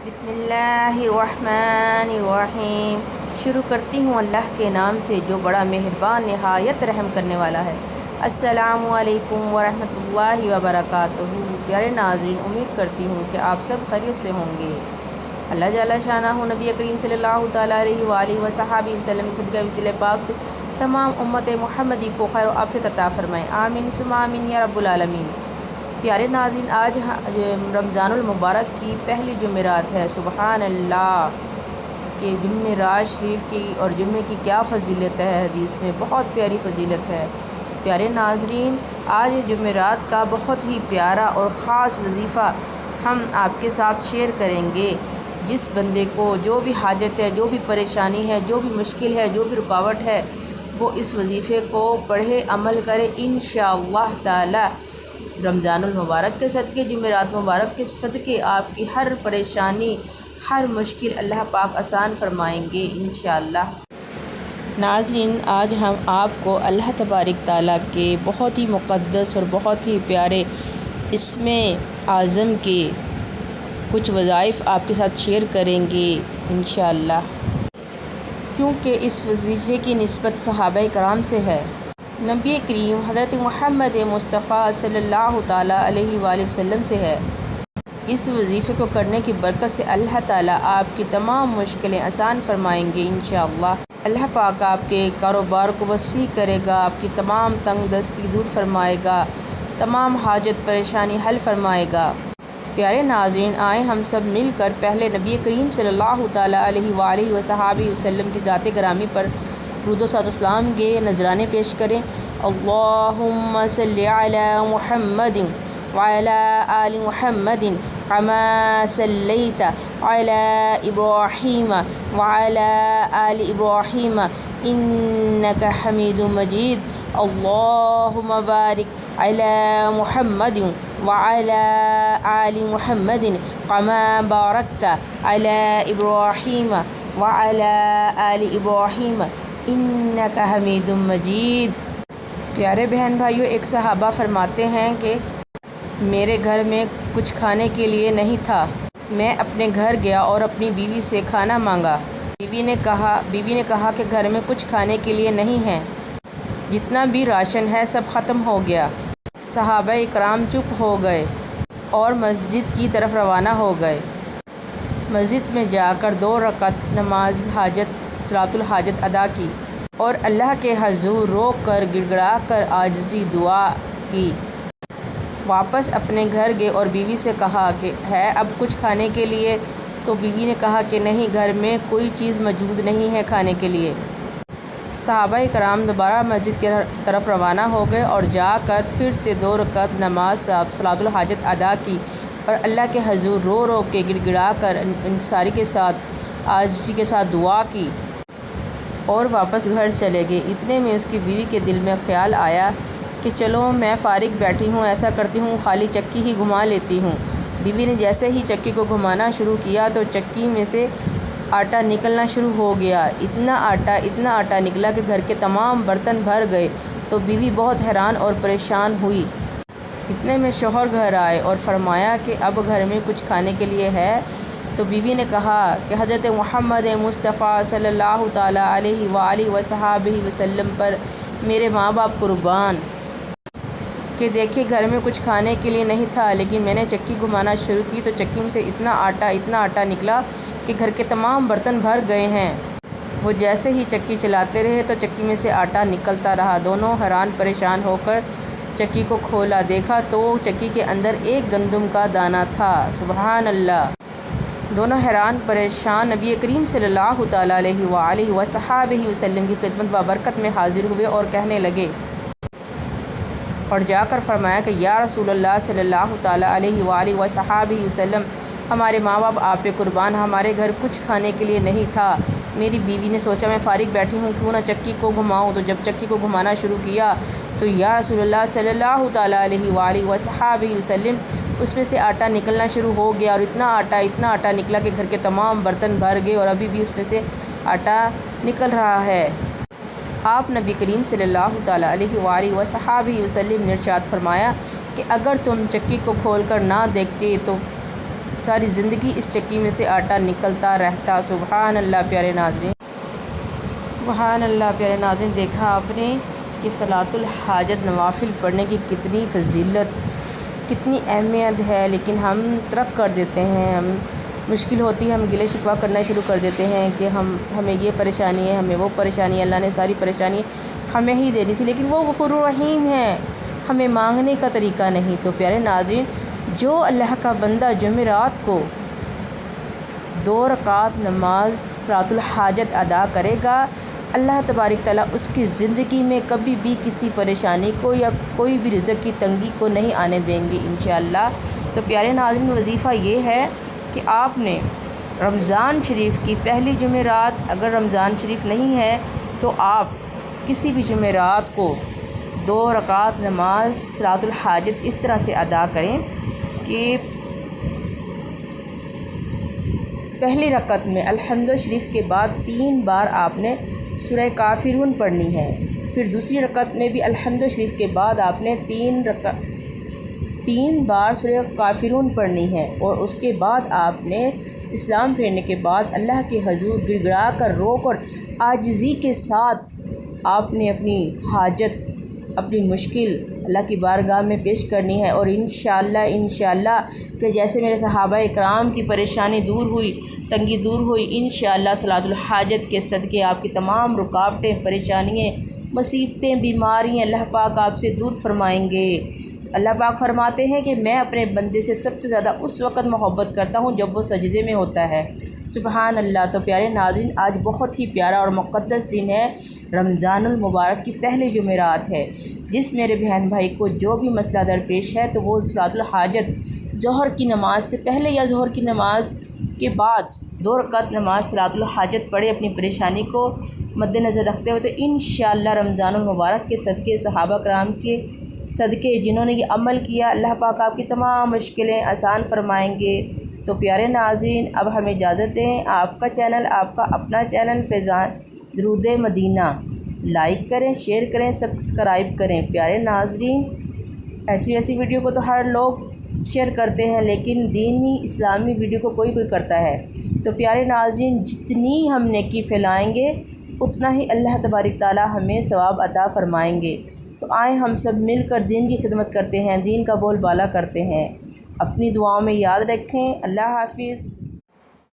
بسم اللہ الرحمن الرحیم۔ شروع کرتی ہوں اللہ کے نام سے جو بڑا مہربان نہایت رحم کرنے والا ہے۔ السلام علیکم ورحمۃ اللہ وبرکاتہ۔ پیارے ناظرین، امید کرتی ہوں کہ آپ سب خیریت سے ہوں گے۔ اللہ جل شانہ نبی کریم صلی اللہ تعالیٰ علیہ وآلہ وصحبہ وسلم کی صدقہ وسیلہ پاک سے تمام امت محمدی کو خیر و عافیت عطا فرمائے، آمین ثم آمین یا رب العالمین۔ پیارے ناظرین، آج رمضان المبارک کی پہلی جمعرات ہے۔ سبحان اللہ کہ جمعرات شریف کی اور جمعے کی کیا فضیلت ہے، حدیث میں بہت پیاری فضیلت ہے۔ پیارے ناظرین، آج جمعرات کا بہت ہی پیارا اور خاص وظیفہ ہم آپ کے ساتھ شیئر کریں گے۔ جس بندے کو جو بھی حاجت ہے، جو بھی پریشانی ہے، جو بھی مشکل ہے، جو بھی رکاوٹ ہے، وہ اس وظیفے کو پڑھے، عمل کرے، انشاءاللہ تعالی رمضان المبارک کے صدقے، جمعرات مبارک کے صدقے آپ کی ہر پریشانی، ہر مشکل اللہ پاک آسان فرمائیں گے انشاءاللہ۔ ناظرین، آج ہم آپ کو اللہ تبارک تعالیٰ کے بہت ہی مقدس اور بہت ہی پیارے اسم اعظم کے کچھ وظائف آپ کے ساتھ شیئر کریں گے انشاءاللہ، کیونکہ اس وظیفے کی نسبت صحابہ کرام سے ہے۔ نبی کریم حضرت محمد مصطفیٰ صلی اللہ تعالیٰ علیہ وآلہ وسلم سے ہے۔ اس وظیفے کو کرنے کی برکت سے اللہ تعالیٰ آپ کی تمام مشکلیں آسان فرمائیں گے انشاءاللہ۔ اللہ پاک آپ کے کاروبار کو وسیع کرے گا، آپ کی تمام تنگ دستی دور فرمائے گا، تمام حاجت پریشانی حل فرمائے گا۔ پیارے ناظرین، آئیں ہم سب مل کر پہلے نبی کریم صلی اللہ تعالیٰ علیہ وآلہ وصحبہ وسلم کی ذات گرامی پر درود و صلوات اسلام کے نذرانے پیش کریں۔ اللہم صلی علی محمد وعلی آل محمد کما صلیت علی ابراہیم وعلی آل ابراہیم انک حمید مجید۔ اللہم بارک علی محمد وعلی آل محمد کما بارکت علی ابراہیم وعلی آل ابراہیم انک حمید مجید۔ پیارے بہن بھائیو، ایک صحابہ فرماتے ہیں کہ میرے گھر میں کچھ کھانے کے لیے نہیں تھا، میں اپنے گھر گیا اور اپنی بیوی سے کھانا مانگا۔ بیوی نے کہا کہ گھر میں کچھ کھانے کے لیے نہیں ہے، جتنا بھی راشن ہے سب ختم ہو گیا۔ صحابہ اکرام چپ ہو گئے اور مسجد کی طرف روانہ ہو گئے۔ مسجد میں جا کر 2 رکعت نماز صلاۃ الحاجت ادا کی اور اللہ کے حضور رو کر گڑ گڑا کر عاجزی دعا کی۔ واپس اپنے گھر گئے اور بیوی سے کہا کہ ہے اب کچھ کھانے کے لیے؟ تو بیوی نے کہا کہ نہیں، گھر میں کوئی چیز موجود نہیں ہے کھانے کے لیے۔ صحابہ کرام دوبارہ مسجد کی طرف روانہ ہو گئے اور جا کر پھر سے 2 رکعت نماز صلاۃ الحاجت ادا کی اور اللہ کے حضور رو رو کے گڑ گڑا کر انکساری کے ساتھ عاجزی کے ساتھ دعا کی اور واپس گھر چلے گئے۔ اتنے میں اس کی بیوی کے دل میں خیال آیا کہ چلو میں فارغ بیٹھی ہوں، ایسا کرتی ہوں خالی چکی ہی گھما لیتی ہوں۔ بیوی نے جیسے ہی چکی کو گھمانا شروع کیا تو چکی میں سے آٹا نکلنا شروع ہو گیا۔ اتنا آٹا نکلا کہ گھر کے تمام برتن بھر گئے تو بیوی بہت حیران اور پریشان ہوئی۔ اتنے میں شوہر گھر آئے اور فرمایا کہ اب گھر میں کچھ کھانے کے لیے ہے؟ تو بیوی نے کہا کہ حضرت محمد مصطفیٰ صلی اللہ تعالیٰ علیہ وآلہ وصحبہ وسلم پر میرے ماں باپ قربان، کہ دیکھے گھر میں کچھ کھانے کے لیے نہیں تھا، لیکن میں نے چکی گھمانا شروع کی تو چکی میں سے اتنا آٹا نکلا کہ گھر کے تمام برتن بھر گئے ہیں۔ وہ جیسے ہی چکی چلاتے رہے تو چکی میں سے آٹا نکلتا رہا۔ دونوں حیران پریشان ہو کر چکی کو کھولا، دیکھا تو چکی کے اندر ایک گندم کا دانہ تھا۔ سبحان اللہ! دونوں حیران پریشان نبی کریم صلی اللہ تعالیٰ علیہ وآلہ وصحبہ وسلم کی خدمت بابرکت میں حاضر ہوئے اور کہنے لگے اور جا کر فرمایا کہ یا رسول اللہ صلی اللہ تعالیٰ علیہ وآلہ وصحبہ وسلم، ہمارے ماں باپ آپ پہ قربان، ہمارے گھر کچھ کھانے کے لیے نہیں تھا۔ میری بیوی نے سوچا میں فارغ بیٹھی ہوں، کیوں نہ چکی کو گھماؤں، تو جب چکی کو گھمانا شروع کیا تو یا رسول اللہ صلی اللہ تعالیٰ علیہ وآلہ وصحبہ وسلم اس میں سے آٹا نکلنا شروع ہو گیا اور اتنا آٹا نکلا کہ گھر کے تمام برتن بھر گئے اور ابھی بھی اس میں سے آٹا نکل رہا ہے۔ آپ نبی کریم صلی اللہ تعالیٰ علیہ وآلہ وصحبہ وسلم نے ارشاد فرمایا کہ اگر تم چکی کو کھول کر نہ دیکھتے تو ساری زندگی اس چکی میں سے آٹا نکلتا رہتا۔ سبحان اللہ پیارے ناظرین، سبحان اللہ پیارے ناظرین، دیکھا آپ نے کہ صلاۃ الحاجت نوافل پڑھنے کی کتنی فضیلت، کتنی اہمیت ہے، لیکن ہم ترک کر دیتے ہیں۔ ہم مشکل ہوتی ہے، ہم گلے شکوہ کرنا شروع کر دیتے ہیں کہ ہمیں یہ پریشانی ہے، ہمیں وہ پریشانی ہے، اللہ نے ساری پریشانی ہمیں ہی دینی تھی، لیکن وہ غفور الرحیم ہے، ہمیں مانگنے کا طریقہ نہیں۔ تو پیارے ناظرین، جو اللہ کا بندہ جمعرات کو 2 رکعت نماز صلاۃ الحاجت ادا کرے گا، اللہ تبارک تعالیٰ اس کی زندگی میں کبھی بھی کسی پریشانی کو یا کوئی بھی رزق کی تنگی کو نہیں آنے دیں گے انشاءاللہ۔ تو پیارے ناظرین، وظیفہ یہ ہے کہ آپ نے رمضان شریف کی پہلی جمعرات، اگر رمضان شریف نہیں ہے تو آپ کسی بھی جمعرات کو 2 رکعت نماز صلاۃ الحاجت اس طرح سے ادا کریں کہ پہلی رکعت میں الحمد شریف کے بعد 3 بار آپ نے سورہ کافرون پڑھنی ہے، پھر دوسری رکعت میں بھی الحمد شریف کے بعد آپ نے 3 بار سورہ کافرون پڑھنی ہے، اور اس کے بعد آپ نے اسلام پھیرنے کے بعد اللہ کے حضور گڑ گڑا کر رو کر عاجزی کے ساتھ آپ نے اپنی حاجت، اپنی مشکل اللہ کی بارگاہ میں پیش کرنی ہے۔ اور انشاءاللہ کہ جیسے میرے صحابہ اکرام کی پریشانی دور ہوئی، تنگی دور ہوئی، انشاءاللہ صلاۃ الحاجت کے صدقے آپ کی تمام رکاوٹیں، پریشانیاں، مصیبتیں، بیماریاں اللہ پاک آپ سے دور فرمائیں گے۔ اللہ پاک فرماتے ہیں کہ میں اپنے بندے سے سب سے زیادہ اس وقت محبت کرتا ہوں جب وہ سجدے میں ہوتا ہے۔ سبحان اللہ۔ تو پیارے ناظرین، آج بہت ہی پیارا اور مقدس دن ہے، رمضان المبارک کی پہلی جمعرات ہے۔ جس میرے بہن بھائی کو جو بھی مسئلہ درپیش ہے تو وہ صلاۃ الحاجت ظہر کی نماز سے پہلے یا ظہر کی نماز کے بعد 2 رکعت نماز صلاۃ الحاجت پڑھے، اپنی پریشانی کو مد نظر رکھتے ہوئے، تو انشاءاللہ رمضان المبارک کے صدقے، صحابہ کرام کے صدقے جنہوں نے یہ عمل کیا، اللہ پاک آپ کی تمام مشکلیں آسان فرمائیں گے۔ تو پیارے ناظرین، اب ہمیں اجازت دیں۔ آپ کا چینل، آپ کا اپنا چینل فیضان درود مدینہ، لائک کریں، شیئر کریں، سبسکرائب کریں۔ پیارے ناظرین، ایسی ویڈیو کو تو ہر لوگ شیئر کرتے ہیں، لیکن دینی اسلامی ویڈیو کو کوئی کرتا ہے۔ تو پیارے ناظرین، جتنی ہم نیکی پھیلائیں گے اتنا ہی اللہ تبارک تعالیٰ ہمیں ثواب عطا فرمائیں گے۔ تو آئیں ہم سب مل کر دین کی خدمت کرتے ہیں، دین کا بول بالا کرتے ہیں۔ اپنی دعاؤں میں یاد رکھیں۔ اللہ حافظ۔